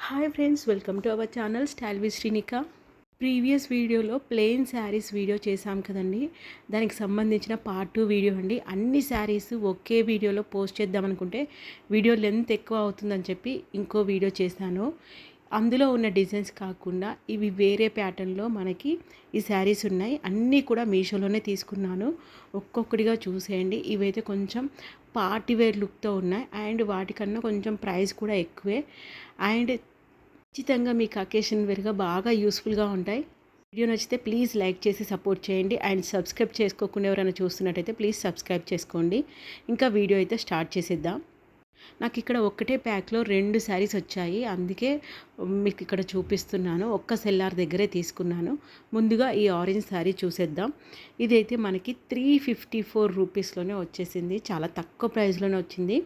Hi friends, welcome to our channel style with Srinika. Previous వీడియోలో plain saris video చేశాం కదండి. దానికి సంబంధించిన పార్ట్ 2 వీడియో అండి. అన్ని శారీస్ ఒకే వీడియోలో పోస్ట్ చేద్దాం అనుకుంటే వీడియో లెంత్ ఎక్కువ అవుతుందని చెప్పి ఇంకో వీడియో చేశాను. అందులో ఉన్న డిజైన్స్ కాకుండా ఇవి వేరే ప్యాటర్న్లో మనకి ఈ శారీస్ ఉన్నాయి. అన్నీ కూడా మీషోలోనే తీసుకున్నాను. ఒక్కొక్కటిగా చూసేయండి. ఇవైతే కొంచెం పార్టీ వేర్ లుక్తో ఉన్నాయి అండ్ వాటికన్నా కొంచెం ప్రైస్ కూడా ఎక్కువే అండ్ ఖచ్చితంగా మీకు అకేషన్ వేర్గా బాగా యూస్ఫుల్గా ఉంటాయి. వీడియో నచ్చితే ప్లీజ్ లైక్ చేసి సపోర్ట్ చేయండి అండ్ సబ్స్క్రైబ్ చేసుకోకుండా ఎవరైనా చూస్తున్నట్టయితే ప్లీజ్ సబ్స్క్రైబ్ చేసుకోండి. ఇంకా వీడియో అయితే స్టార్ట్ చేసేద్దాం. నాకు ఇక్కడ ఒక్కటే ప్యాక్లో 2 శారీస్ వచ్చాయి, అందుకే మీకు ఇక్కడ చూపిస్తున్నాను. ఒక్క సెల్లార్ దగ్గరే తీసుకున్నాను. ముందుగా ఈ ఆరెంజ్ శారీ చూసేద్దాం. ఇదైతే మనకి 354 రూపీస్లోనే వచ్చేసింది. చాలా తక్కువ ప్రైస్లోనే వచ్చింది.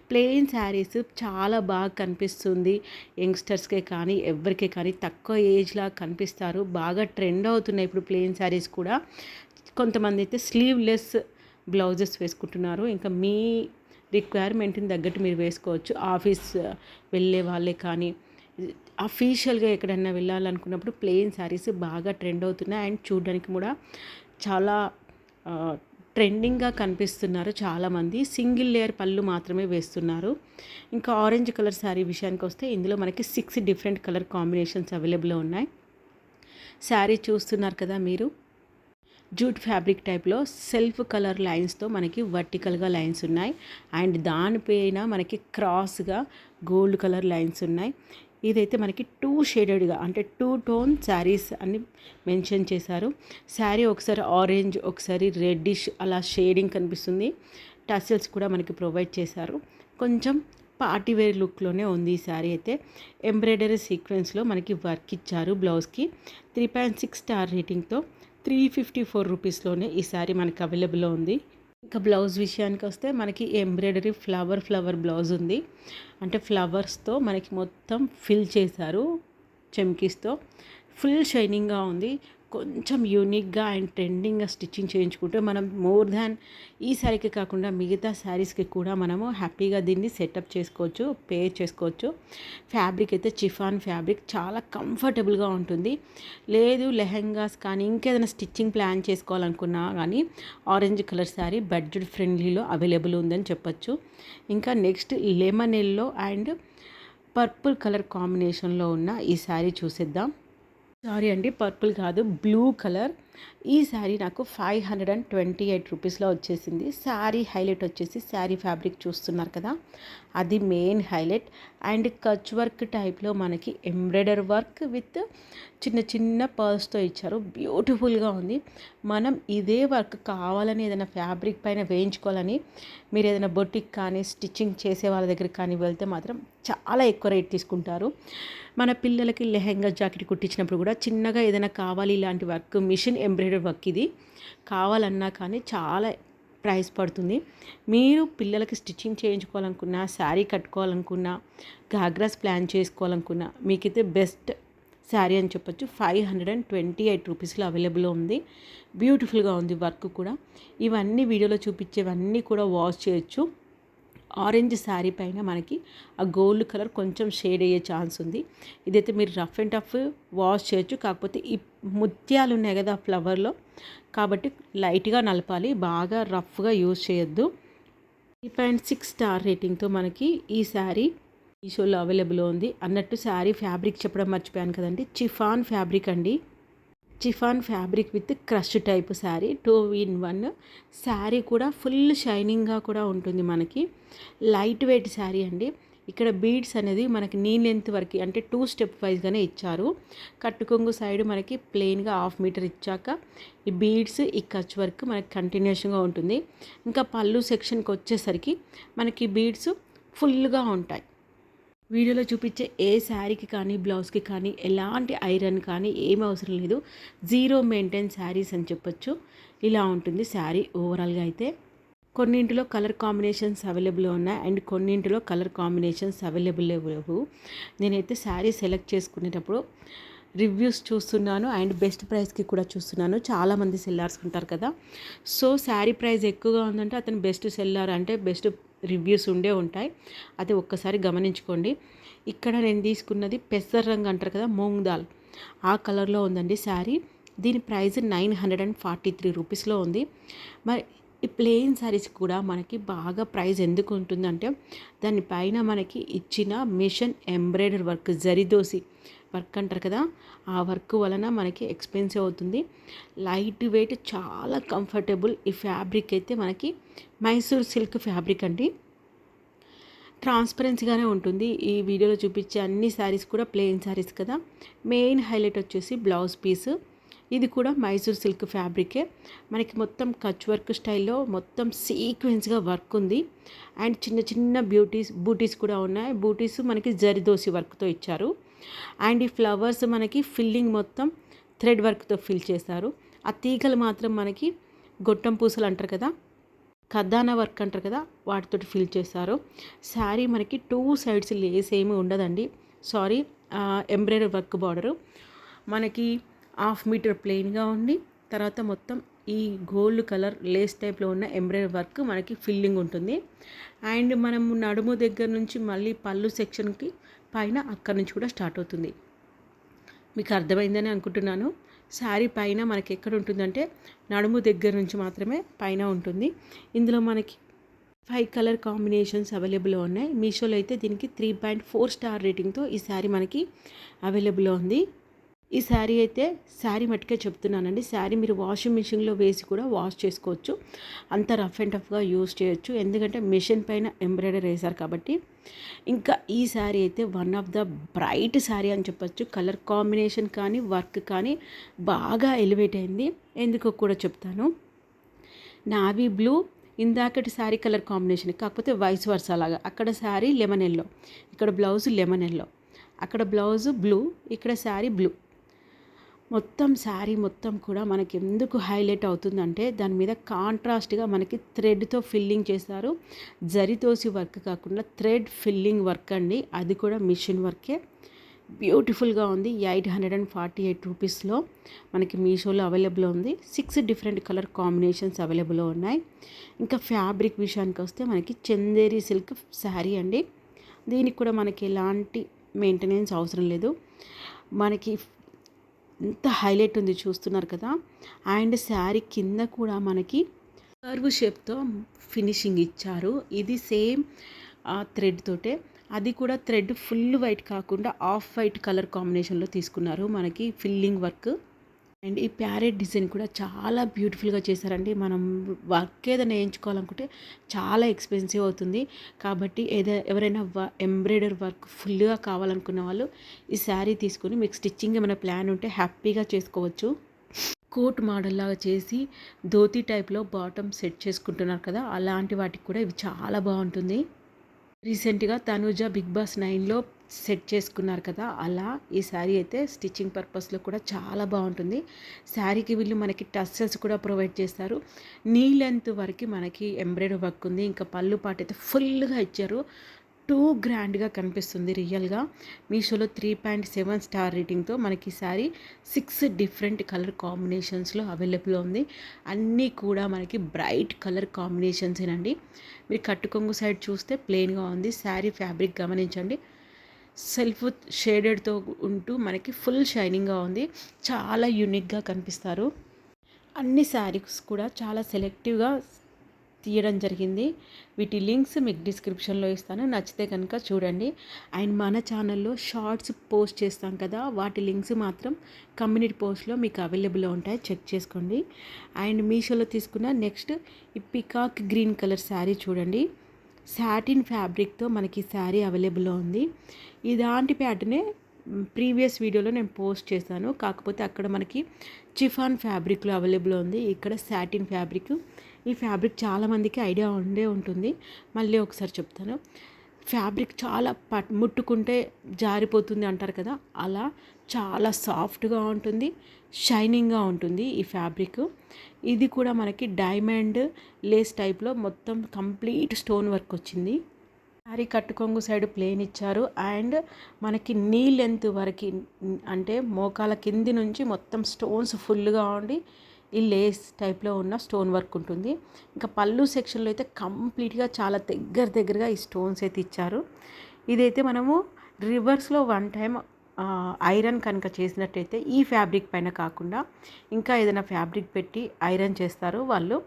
ప్లెయిన్ శారీస్ చాలా బాగా కనిపిస్తుంది. యంగ్స్టర్స్కే కానీ ఎవరికే కానీ తక్కువ ఏజ్లా కనిపిస్తారు. బాగా ట్రెండ్ అవుతున్నాయి ఇప్పుడు ప్లెయిన్ శారీస్ కూడా. కొంతమంది అయితే స్లీవ్లెస్ బ్లౌజెస్ వేసుకుంటున్నారు. ఇంకా మీ రిక్వైర్మెంట్ని తగ్గట్టు మీరు వేసుకోవచ్చు. ఆఫీస్ వెళ్ళే వాళ్ళే కానీ అఫీషియల్గా ఎక్కడన్నా వెళ్ళాలనుకున్నప్పుడు ప్లెయిన్ శారీస్ బాగా ట్రెండ్ అవుతున్నాయి అండ్ చూడడానికి కూడా చాలా ట్రెండింగ్గా కనిపిస్తున్నారు చాలామంది. సింగిల్ లేయర్ పళ్ళు మాత్రమే వేస్తున్నారు. ఇంకా ఆరెంజ్ కలర్ శారీ విషయానికి వస్తే ఇందులో మనకి 6 డిఫరెంట్ కలర్ కాంబినేషన్స్ అవైలబుల్లో ఉన్నాయి. శారీ చూస్తున్నారు కదా మీరు. జూట్ ఫ్యాబ్రిక్ టైప్లో సెల్ఫ్ కలర్ లైన్స్తో మనకి వర్టికల్గా లైన్స్ ఉన్నాయి అండ్ దానిపైన మనకి క్రాస్గా గోల్డ్ కలర్ లైన్స్ ఉన్నాయి. ఇదైతే మనకి 2 షేడెడ్గా అంటే 2 టోన్ శారీస్ అని మెన్షన్ చేశారు. శారీ ఒకసారి ఆరెంజ్ ఒకసారి రెడ్డిష్ అలా షేడింగ్ కనిపిస్తుంది. టసల్స్ కూడా మనకి ప్రొవైడ్ చేశారు. కొంచెం పార్టీవేర్ లుక్లోనే ఉంది ఈ శారీ అయితే. ఎంబ్రాయిడరీ సీక్వెన్స్లో మనకి వర్క్ ఇచ్చారు. బ్లౌజ్కి 3.6 స్టార్ రేటింగ్తో 354 రూపీస్లోనే ఈ శారీ మనకి అవైలబుల్లో ఉంది. ఇంకా బ్లౌజ్ విషయానికి వస్తే మనకి ఎంబ్రాయిడరీ ఫ్లవర్ బ్లౌజ్ ఉంది. అంటే ఫ్లవర్స్తో మనకి మొత్తం ఫిల్ చేశారు చెమ్కీస్తో. ఫుల్ షైనింగ్గా ఉంది. కొంచెం యూనిక్గా అండ్ ట్రెండింగ్గా స్టిచ్చింగ్ చేయించుకుంటే మనం మోర్ దాన్ ఈ శారీకి కాకుండా మిగతా శారీస్కి కూడా మనము హ్యాపీగా దీన్ని సెటప్ చేసుకోవచ్చు, పేర్ చేసుకోవచ్చు. ఫ్యాబ్రిక్ అయితే చిఫాన్ ఫ్యాబ్రిక్ చాలా కంఫర్టబుల్గా ఉంటుంది. లేదు లెహెంగాస్ కానీ ఇంకేదైనా స్టిచ్చింగ్ ప్లాన్ చేసుకోవాలనుకున్నా కానీ ఆరెంజ్ కలర్ శారీ బడ్జెట్ ఫ్రెండ్లీలో అవైలబుల్ ఉందని చెప్పచ్చు. ఇంకా next lemon yellow and purple colour కాంబినేషన్లో ఉన్న ఈ శారీ చూసేద్దాం. సారీ అండి, పర్పుల్ కాదు, బ్లూ కలర్. ఈ శారీ నాకు 528 రూపీస్లో వచ్చేసింది. శారీ హైలైట్ వచ్చేసి శారీ ఫ్యాబ్రిక్ చూస్తున్నారు కదా, అది main highlight. And Kutch work టైప్లో మనకి ఎంబ్రాయిడర్ వర్క్ విత్ చిన్న చిన్న పర్ల్స్తో ఇచ్చారు. బ్యూటిఫుల్గా ఉంది. మనం ఇదే వర్క్ కావాలని ఏదైనా ఫ్యాబ్రిక్ పైన వేయించుకోవాలని మీరు ఏదైనా బొటిక్ కానీ స్టిచ్చింగ్ చేసే వాళ్ళ దగ్గర కానీ వెళ్తే మాత్రం చాలా ఎక్కువ రేట్ తీసుకుంటారు. మన పిల్లలకి లెహెంగా జాకెట్ కుట్టించినప్పుడు కూడా చిన్నగా ఏదైనా కావాలి ఇలాంటి వర్క్, మిషన్ ఎంబ్రాయిడరీ వర్క్ ఇది కావాలన్నా కానీ చాలా ప్రైస్ పడుతుంది. మీరు పిల్లలకి స్టిచ్చింగ్ చేయించుకోవాలనుకున్నా, శారీ కట్టుకోవాలనుకున్నా, గాగ్రాస్ ప్లాన్ చేసుకోవాలనుకున్నా మీకైతే బెస్ట్ శారీ అని చెప్పొచ్చు. 528 రూపీస్లో అవైలబుల్ ఉంది. బ్యూటిఫుల్గా ఉంది వర్క్ కూడా. ఇవన్నీ వీడియోలో చూపించేవన్నీ కూడా వాష్ చేయొచ్చు. ఆరెంజ్ శారీ పైన మనకి ఆ గోల్డ్ కలర్ కొంచెం షేడ్ అయ్యే ఛాన్స్ ఉంది. ఇదైతే మీరు రఫ్ అండ్ టఫ్ వాష్ చేయొచ్చు. కాకపోతే ఈ ముత్యాలు ఉన్నాయి కదా ఫ్లవర్లో, కాబట్టి లైట్గా నలపాలి, బాగా రఫ్గా యూజ్ చేయొద్దు. 3.6 స్టార్ రేటింగ్తో మనకి ఈ శారీ మీషోలో అవైలబుల్ ఉంది. అన్నట్టు శారీ ఫ్యాబ్రిక్ చెప్పడం మర్చిపోయాను కదండి. చిఫాన్ ఫ్యాబ్రిక్ అండి. Chiffon fabric with crush type sari, 2-in-1 sari కూడా ఫుల్ షైనింగ్గా కూడా ఉంటుంది. మనకి లైట్ వెయిట్ శారీ అండి. ఇక్కడ బీడ్స్ అనేది మనకి నీ లెంత్ వరకు అంటే 2 స్టెప్ వైజ్గానే ఇచ్చారు. కట్టుకొంగు సైడ్ మనకి ప్లెయిన్గా 1/2 మీటర్ ఇచ్చాక ఈ బీడ్స్ ఈ కచ్ వర్క్ మనకి కంటిన్యూషన్గా ఉంటుంది. ఇంకా పళ్ళు సెక్షన్కి వచ్చేసరికి మనకి బీడ్స్ ఫుల్గా ఉంటాయి. వీడియోలో చూపించే ఏ శారీకి కానీ బ్లౌజ్కి కానీ ఎలాంటి ఐరన్ కానీ ఏం అవసరం లేదు. జీరో మెయింటైన్ శారీస్ అని చెప్పొచ్చు. ఇలా ఉంటుంది శారీ ఓవరాల్గా అయితే. కొన్నింటిలో కలర్ కాంబినేషన్స్ అవైలబుల్ ఉన్నాయి అండ్ కొన్నింటిలో కలర్ కాంబినేషన్స్ అవైలబుల్ లేవు. నేనైతే శారీ సెలెక్ట్ చేసుకునేటప్పుడు రివ్యూస్ చూస్తున్నాను అండ్ బెస్ట్ ప్రైస్కి కూడా చూస్తున్నాను. చాలామంది సెల్లర్స్ ఉంటారు కదా, సో శారీ ప్రైస్ ఎక్కువగా ఉందంటే అతను బెస్ట్ సెల్లర్ అంటే బెస్ట్ రివ్యూస్ ఉండే ఉంటాయి. అది ఒక్కసారి గమనించుకోండి. ఇక్కడ నేను తీసుకున్నది పెసర రంగు అంటారు కదా, మూంగ్ దాల్, ఆ కలర్లో ఉందండి శారీ. దీని ప్రైస్ 943 రూపీస్లో ఉంది. మరి ఈ ప్లెయిన్ శారీస్ కూడా మనకి బాగా ప్రైస్ ఎందుకు ఉంటుందంటే దానిపైన మనకి ఇచ్చిన మిషన్ ఎంబ్రాయిడరీ వర్క్, జరీదోసి వర్క్ అంటారు కదా, ఆ వర్క్ వలన మనకి ఎక్స్పెన్సివ్ అవుతుంది. లైట్ వెయిట్, చాలా కంఫర్టబుల్. ఈ ఫ్యాబ్రిక్ అయితే మనకి మైసూర్ సిల్క్ ఫ్యాబ్రిక్ అండి. ట్రాన్స్పరెన్సీగానే ఉంటుంది. ఈ వీడియోలో చూపించే అన్ని శారీస్ కూడా ప్లెయిన్ శారీస్ కదా. మెయిన్ హైలైట్ వచ్చేసి బ్లౌజ్ పీస్. ఇది కూడా మైసూర్ సిల్క్ ఫ్యాబ్రికే. మనకి మొత్తం కచ్ వర్క్ స్టైల్లో మొత్తం సీక్వెన్స్గా వర్క్ ఉంది. అండ్ చిన్న చిన్న బూటీస్ కూడా ఉన్నాయి. బూటీస్ మనకి జరీదోసి వర్క్తో ఇచ్చారు. అండ్ ఈ ఫ్లవర్స్ మనకి ఫిల్లింగ్ మొత్తం థ్రెడ్ వర్క్తో ఫిల్ చేశారు. ఆ తీగలు మాత్రం మనకి గొట్టం పూసలు అంటారు కదా, కద్దానా వర్క్ అంటారు కదా, వాటితో ఫిల్ చేశారు. శారీ మనకి 2 సైడ్స్ లేస్ ఏమి ఉండదండి. సారీ, ఎంబ్రాయిడరీ వర్క్ బార్డరు మనకి 1/2 మీటర్ ప్లెయిన్గా ఉండి, తర్వాత మొత్తం ఈ గోల్డ్ కలర్ లేస్ టైప్లో ఉన్న ఎంబ్రాయిడరీ వర్క్ మనకి ఫిల్లింగ్ ఉంటుంది. అండ్ మనము నడుము దగ్గర నుంచి మళ్ళీ పళ్ళు సెక్షన్కి పైన అక్కడి నుంచి కూడా స్టార్ట్ అవుతుంది. మీకు అర్థమైందని అనుకుంటున్నాను. శారీ పైన మనకి ఎక్కడ ఉంటుందంటే నడుము దగ్గర నుంచి మాత్రమే పైన ఉంటుంది. ఇందులో మనకి 5 కలర్ కాంబినేషన్స్ అవైలబుల్ ఉన్నాయి. మీషోలో అయితే దీనికి 3.4 స్టార్ రేటింగ్తో ఈ శారీ మనకి అవైలబుల్ ఉంది. ఈ శారీ అయితే శారీ మట్టుకే చెప్తున్నానండి. శారీ మీరు వాషింగ్ మిషన్లో వేసి కూడా వాష్ చేసుకోవచ్చు. అంత రఫ్ అండ్ టఫ్గా యూజ్ చేయొచ్చు, ఎందుకంటే మిషన్ పైన ఎంబ్రాయిడరీ వేశారు కాబట్టి. ఇంకా ఈ శారీ అయితే one of the bright sari అని చెప్పొచ్చు. కలర్ కాంబినేషన్ కానీ వర్క్ కానీ బాగా ఎలివేట్ అయింది. ఎందుకో కూడా చెప్తాను. నావీ బ్లూ ఇందాకటి శారీ కలర్ కాంబినేషన్, కాకపోతే వైస్ వర్స లాగా. అక్కడ శారీ లెమన్ ఎల్లో, ఇక్కడ బ్లౌజ్ లెమన్ ఎల్లో, అక్కడ బ్లౌజ్ బ్లూ, ఇక్కడ శారీ బ్లూ. మొత్తం శారీ మొత్తం కూడా మనకి ఎందుకు హైలైట్ అవుతుందంటే దాని మీద కాంట్రాస్ట్గా మనకి థ్రెడ్తో ఫిల్లింగ్ చేస్తారు. జరీతోసి వర్క్ కాకుండా థ్రెడ్ ఫిల్లింగ్ వర్క్ అండి, అది కూడా మిషన్ వర్కే. బ్యూటిఫుల్గా ఉంది. 848 రూపీస్లో మనకి మీషోలో అవైలబుల్ ఉంది. 6 డిఫరెంట్ కలర్ కాంబినేషన్స్ అవైలబుల్ ఉన్నాయి. ఇంకా ఫ్యాబ్రిక్ విషయానికి వస్తే మనకి చందేరి సిల్క్ శారీ అండి. దీనికి కూడా మనకి ఎలాంటి మెయింటెనెన్స్ అవసరం లేదు. మనకి ఎంత హైలైట్ ఉంది చూస్తున్నారు కదా. అండ్ శారీ కింద కూడా మనకి కర్వ్ షేప్తో ఫినిషింగ్ ఇచ్చారు. ఇది సేమ్ థ్రెడ్ తోటే, అది కూడా థ్రెడ్ ఫుల్ వైట్ కాకుండా ఆఫ్ వైట్ కలర్ కాంబినేషన్లో తీసుకున్నారు మనకి ఫిల్లింగ్ వర్క్. అండ్ ఈ ప్యారెట్ డిజైన్ కూడా చాలా బ్యూటిఫుల్గా చేశారండి. మనం వర్క్ ఏదైనా వేయించుకోవాలనుకుంటే చాలా ఎక్స్పెన్సివ్ అవుతుంది. కాబట్టి ఎవరైనా ఎంబ్రాయిడరీ వర్క్ ఫుల్గా కావాలనుకున్న వాళ్ళు ఈ శారీ తీసుకొని మీకు స్టిచ్చింగ్ ఏమైనా ప్లాన్ ఉంటే హ్యాపీగా చేసుకోవచ్చు. కోట్ మోడల్ లాగా చేసి ధోతి టైప్లో బాటమ్ సెట్ చేసుకుంటున్నారు కదా, అలాంటి వాటికి కూడా ఇవి చాలా బాగుంటుంది. రీసెంట్గా తనుజ బిగ్ బాస్ 9లో సెట్ చేసుకున్నారు కదా, అలా ఈ శారీ అయితే స్టిచ్చింగ్ పర్పస్లో కూడా చాలా బాగుంటుంది. శారీకి వీళ్ళు మనకి టస్సెస్ కూడా ప్రొవైడ్ చేస్తారు. నీ లెంత్ వరకు మనకి ఎంబ్రాయిడరీ వర్క్ ఉంది. ఇంకా పళ్ళు పాటు అయితే ఫుల్గా ఇచ్చారు. గ్రాండ్గా కనిపిస్తుంది రియల్గా. మీషోలో 3.7 స్టార్ రేటింగ్తో మనకి శారీ 6 డిఫరెంట్ కలర్ కాంబినేషన్స్లో అవైలబుల్ ఉంది. అన్నీ కూడా మనకి బ్రైట్ కలర్ కాంబినేషన్సేనండి. మీరు కట్టుకొంగు సైడ్ చూస్తే ప్లెయిన్గా ఉంది. శారీ ఫ్యాబ్రిక్ గమనించండి, సెల్ఫ్ షేడెడ్తో ఉంటూ మనకి ఫుల్ షైనింగ్గా ఉంది. చాలా యూనిక్గా కనిపిస్తారు. అన్ని శారీస్ కూడా చాలా సెలెక్టివ్గా తీయడం జరిగింది. వీటి లింక్స్ మీకు డిస్క్రిప్షన్లో ఇస్తాను, నచ్చితే కనుక చూడండి. అండ్ మన ఛానల్లో షార్ట్స్ పోస్ట్ చేస్తాం కదా, వాటి లింక్స్ మాత్రం కమ్యూనిటీ పోస్ట్లో మీకు అవైలబుల్లో ఉంటాయి, చెక్ చేసుకోండి. అండ్ మీషోలో తీసుకున్న నెక్స్ట్ ఈ పికాక్ గ్రీన్ కలర్ శారీ చూడండి. సాటిన్ ఫ్యాబ్రిక్తో మనకి శారీ అవైలబుల్లో ఉంది. ఇలాంటి ప్యాటర్నే ప్రీవియస్ వీడియోలో నేను పోస్ట్ చేశాను, కాకపోతే అక్కడ మనకి చిఫాన్ ఫ్యాబ్రిక్లో అవైలబుల్ ఉంది, ఇక్కడ సాటిన్ ఫ్యాబ్రిక్. ఈ ఫ్యాబ్రిక్ చాలామందికి ఐడియా ఉంటుంది, మళ్ళీ ఒకసారి చెప్తాను. ఫ్యాబ్రిక్ చాలా ముట్టుకుంటే జారిపోతుంది అంటారు కదా, అలా చాలా సాఫ్ట్గా ఉంటుంది, షైనింగ్గా ఉంటుంది ఈ ఫ్యాబ్రిక్. ఇది కూడా మనకి డైమండ్ లేస్ టైప్లో మొత్తం కంప్లీట్ స్టోన్ వర్క్ వచ్చింది. శారీ కట్టుకొంగు సైడ్ ప్లేన్ ఇచ్చారు. అండ్ మనకి నీ లెంత్ వరకు అంటే మోకాల కింది నుంచి మొత్తం స్టోన్స్ ఫుల్గా ఉండి ఈ లేస్ టైప్లో ఉన్న స్టోన్ వర్క్ ఉంటుంది. ఇంకా పళ్ళు సెక్షన్లో అయితే కంప్లీట్గా చాలా దగ్గరగా ఈ స్టోన్స్ అయితే ఇచ్చారు. ఇదైతే మనము రివర్స్లో వన్ టైం ఐరన్ కనుక చేసినట్టయితే ఈ ఫ్యాబ్రిక్ పైన కాకుండా ఇంకా ఏదైనా ఫ్యాబ్రిక్ పెట్టి ఐరన్ చేస్తారు వాళ్ళు.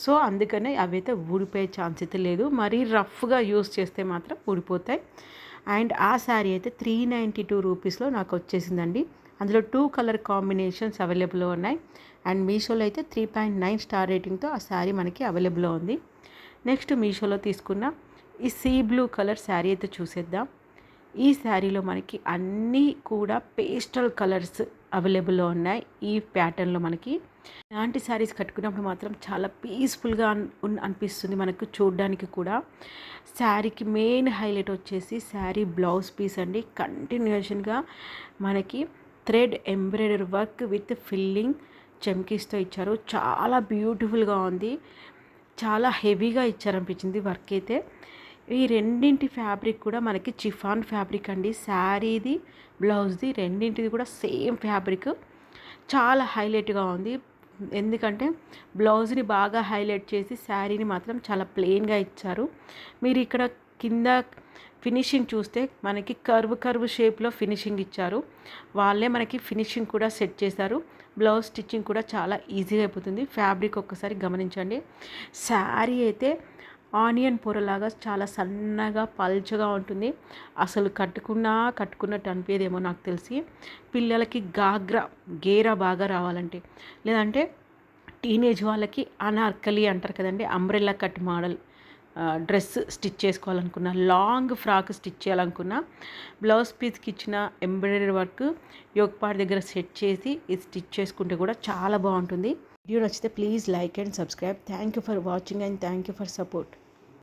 సో అందుకనే అవైతే ఊడిపోయే ఛాన్స్ అయితే లేదు. మరీ రఫ్గా యూస్ చేస్తే మాత్రం ఊడిపోతాయి. అండ్ ఆ శారీ అయితే 392 రూపీస్లో నాకు వచ్చేసిందండి. అందులో 2 కలర్ కాంబినేషన్స్ అవైలబుల్లో ఉన్నాయి. అండ్ మీషోలో అయితే 3.9 స్టార్ రేటింగ్తో ఆ శారీ మనకి అవైలబుల్లో ఉంది. నెక్స్ట్ మీషోలో తీసుకున్న ఈ సీ బ్లూ కలర్ శారీ అయితే చూసేద్దాం. ఈ శారీలో మనకి అన్నీ కూడా పేస్టల్ కలర్స్ అవైలబుల్లో ఉన్నాయి. ఈ ప్యాటర్న్లో మనకి ఇలాంటి శారీస్ కట్టుకున్నప్పుడు మాత్రం చాలా పీస్ఫుల్గా అనిపిస్తుంది మనకు చూడడానికి కూడా. శారీకి మెయిన్ హైలైట్ వచ్చేసి శారీ బ్లౌజ్ పీస్ అండి. కంటిన్యూషన్గా మనకి thread embroidery work with filling చమ్కీస్తో ఇచ్చారు. చాలా బ్యూటిఫుల్గా ఉంది. చాలా హెవీగా ఇచ్చారనిపించింది వర్క్ అయితే. ఈ రెండింటి ఫ్యాబ్రిక్ కూడా మనకి చిఫాన్ ఫ్యాబ్రిక్ అండి. శారీది బ్లౌజ్ది రెండింటిది కూడా సేమ్ ఫ్యాబ్రిక్. చాలా హైలైట్గా ఉంది. ఎందుకంటే బ్లౌజ్ని బాగా హైలైట్ చేసి శారీని మాత్రం చాలా ప్లెయిన్గా ఇచ్చారు. మీరు ఇక్కడ కింద ఫినిషింగ్ చూస్తే మనకి కర్వ్ షేప్లో ఫినిషింగ్ ఇచ్చారు. వాళ్ళే మనకి ఫినిషింగ్ కూడా సెట్ చేశారు. బ్లౌజ్ స్టిచ్చింగ్ కూడా చాలా ఈజీగా అయిపోతుంది. ఫ్యాబ్రిక్ ఒక్కసారి గమనించండి. శారీ అయితే ఆనియన్ పొరలాగా చాలా సన్నగా పల్చగా ఉంటుంది. అసలు కట్టుకున్నట్టు అనిపించేదేమో నాకు తెలిసి. పిల్లలకి గేరా బాగా రావాలంటే, లేదంటే టీనేజ్ వాళ్ళకి అనార్కలి అంటారు కదండి, umbrella cut model dress stitch చేసుకోవాలనుకున్న, లాంగ్ ఫ్రాక్ స్టిచ్ చేయాలనుకున్న, బ్లౌజ్ పీస్కి ఇచ్చిన ఎంబ్రాయిడరీ వర్క్ యోక్ పార్ట్ దగ్గర సెట్ చేసి ఇది స్టిచ్ చేసుకుంటే కూడా చాలా బాగుంటుంది. వీడియో నచ్చితే please like and subscribe. Thank you for watching and thank you for support.